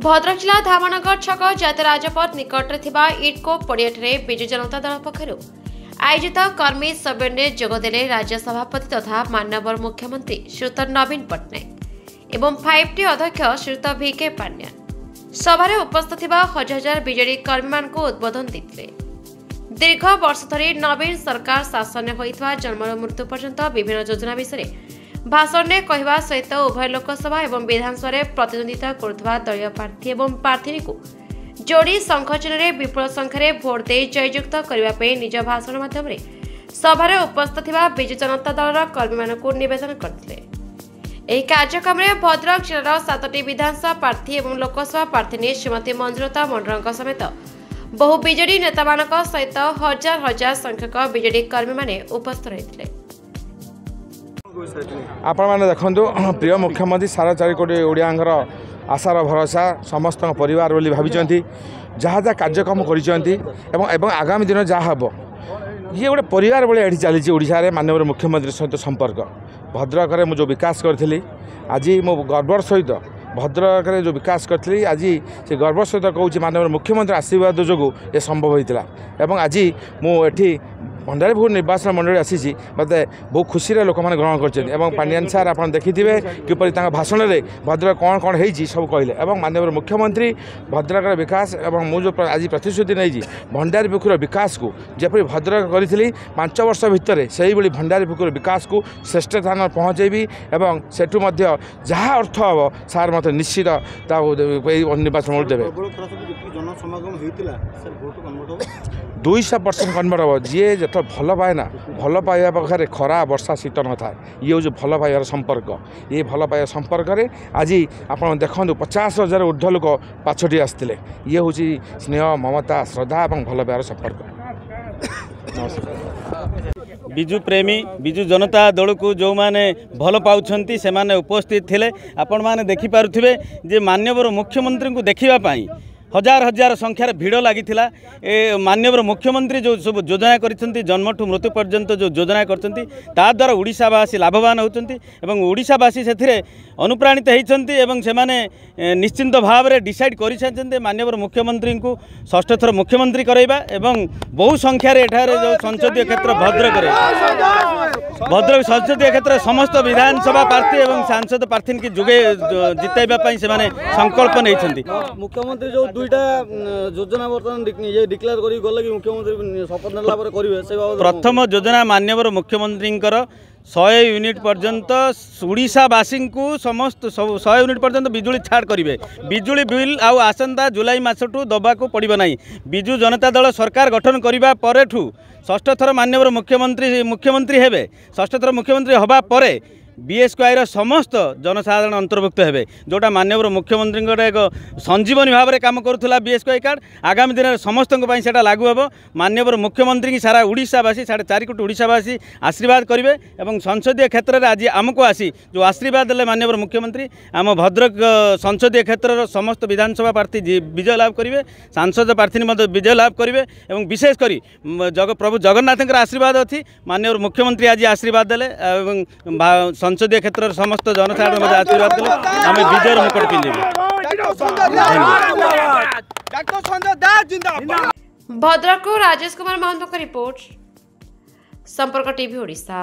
भद्रक जिला धामनगर छक जातीय राजपथ निकट इटको पड़ियाठे विजु जनता दल पक्षर आयोजित कर्मी सम्मेलन जोगदेले राज्य सभापति तथा माननीय मुख्यमंत्री श्रीयुत नवीन पट्टनायक एवं 5T अध्यक्ष श्रीयुत VK पांड्यान सभारे उपस्थित हजार हजार बीजेडी कर्मी को उद्बोधन देते। दीर्घ वर्ष धरी नवीन सरकार शासन होता जन्म मृत्यु पर्यंत विभिन्न योजना विषय भाषण में कहवा सहित उभय लोकसभा एवं विधानसभा प्रतिद्वंदिता करुवा दलीय प्रार्थी एवं प्रार्थी को जोड़ी संखचन में विपुल संख्यार भोट दे जययुक्त करने निज भाषण माध्यम सभार उपस्थित विजु जनता दल कर्मी को निवेदन करते। कार्यक्रम में भद्रक जिलार 7टी विधानसभा प्रार्थी एवं लोकसभा प्रार्थी श्रीमती मंजुलता मंडल समेत बहु बीजेडी नेता सहित हजार हजार संख्यक बीजेडी कर्मी माने उपस्थित रही। आपण मैंने देखु प्रिय मुख्यमंत्री 4.5 कोटी ओडियांगर आशार भरोसा समस्त परिवार बोली भावी जहाँ जहाँ कार्यक्रम कर आगामी दिन जहाँ हम ये गोटे परिवार भाई ये चली ओडिशा माननीय मुख्यमंत्री सहित संपर्क भद्रक में जो विकास करी आज मो गर्वर सहित भद्रक में जो विकास करी आज से गर्व सहित कहूँ माननीय मुख्यमंत्री आशीर्वाद जो ये संभव होता है। आज मुझे भंडारीपुर निर्वाचन मंडली आसी मत बहुत खुशी लोक मैंने ग्रहण कर पांड्यान सार आप देखिथे किपर भाषण में भद्रक कौन कौन हो सब कहले माननीय मुख्यमंत्री भद्रक विकास और मुझे आज प्रतिश्रुति नहीं भंडारीपुर विकास को जपरी भद्रक करी 5 वर्ष भितर से भंडारीपुर विकास को श्रेष्ठ स्थान पहुँचेबी और सेठू जहाँ अर्थ हम सार मत निश्चित निर्वाचन मंडली देवे 200% कन्वर्ट हम जी जो भल पाए ना भल पाइबा पाखे खरा वर्षा शीत न था ये हूँ भल पाइबार संपर्क ये भल पाइबा संपर्क में आज आप देखो 50,000 ऊर्ध्व लोक पाछटी आसते ये हूँ स्नेह ममता श्रद्धा और भल पाइबार संपर्क। बिजु प्रेमी बिजु जनता दल को जो माने भल पाउछंती से माने उपस्थित थिले। आपण माने देखि पारुथिबे जे माननीय मुख्यमंत्री को देखिबा हजार हजार संख्यार भिड़ लगी माननीय मुख्यमंत्री जो सब योजना कर जन्मठू मृत्यु पर्यंत जो योजना कर ओडिशावासी लाभवान होती ओडिशावासी से अनुप्राणित होती से निश्चिंत भाव में डिसाइड कर माननीय मुख्यमंत्री को 6ठ थर मुख्यमंत्री कराइबा एवं बहु संख्यार एठारे जो संसदीय क्षेत्र भद्रक संसदीय क्षेत्र समस्त विधानसभा प्रार्थी एवं सांसद प्रार्थी की जुगे जिताइबा से संकल्प नहीं मुख्यमंत्री जो दुईटा योजना बर्तमान डिक्लेयर करी गले कि मुख्यमंत्री शपथ नेला पर करिवे से प्रथम योजना माननीय मुख्यमंत्री 100 यूनिट पर्यंत ओडिशावासी को समस्त 100 यूनिट पर्यंत बिजुली छाड़ करेंगे। बिजुली बिल आउ आसंता जुलाई मासठू दबा को पड़ो ना। बिजु जनता दल सरकार गठन करने पर 6ठ थर माननीय मुख्यमंत्री हेबे 6ठ थर मुख्यमंत्री हवा पर BSKY समस्त जनसाधारण अंतर्भुक्त हेबे जोटा माननीय मुख्यमंत्री एक संजीवनी भाव में काम करुला BSKY कार्ड आगामी दिन में समस्त लागू हे। माननीय मुख्यमंत्री की सारा ओडिशावासी 4.5 कोटी ओडिशावासी आशीर्वाद करेंगे और संसदीय क्षेत्र में आज आमको आसी जो आशीर्वाद देले माननीय मुख्यमंत्री आम भद्रक संसदीय क्षेत्र समस्त विधानसभा प्रार्थी विजय लाभ करेंगे सांसद प्रार्थी विजय लाभ करेंगे और विशेषकर प्रभु जगन्नाथ आशीर्वाद अच्छी माननीय मुख्यमंत्री आज आशीर्वाद देले संसदीय क्षेत्र समस्त जनसाधारण आशीर्वाद देले आम विजय मुकुट पिंधे। भद्रक को राजेश कुमार महंत का रिपोर्ट संपर्क टीवी ओडिशा।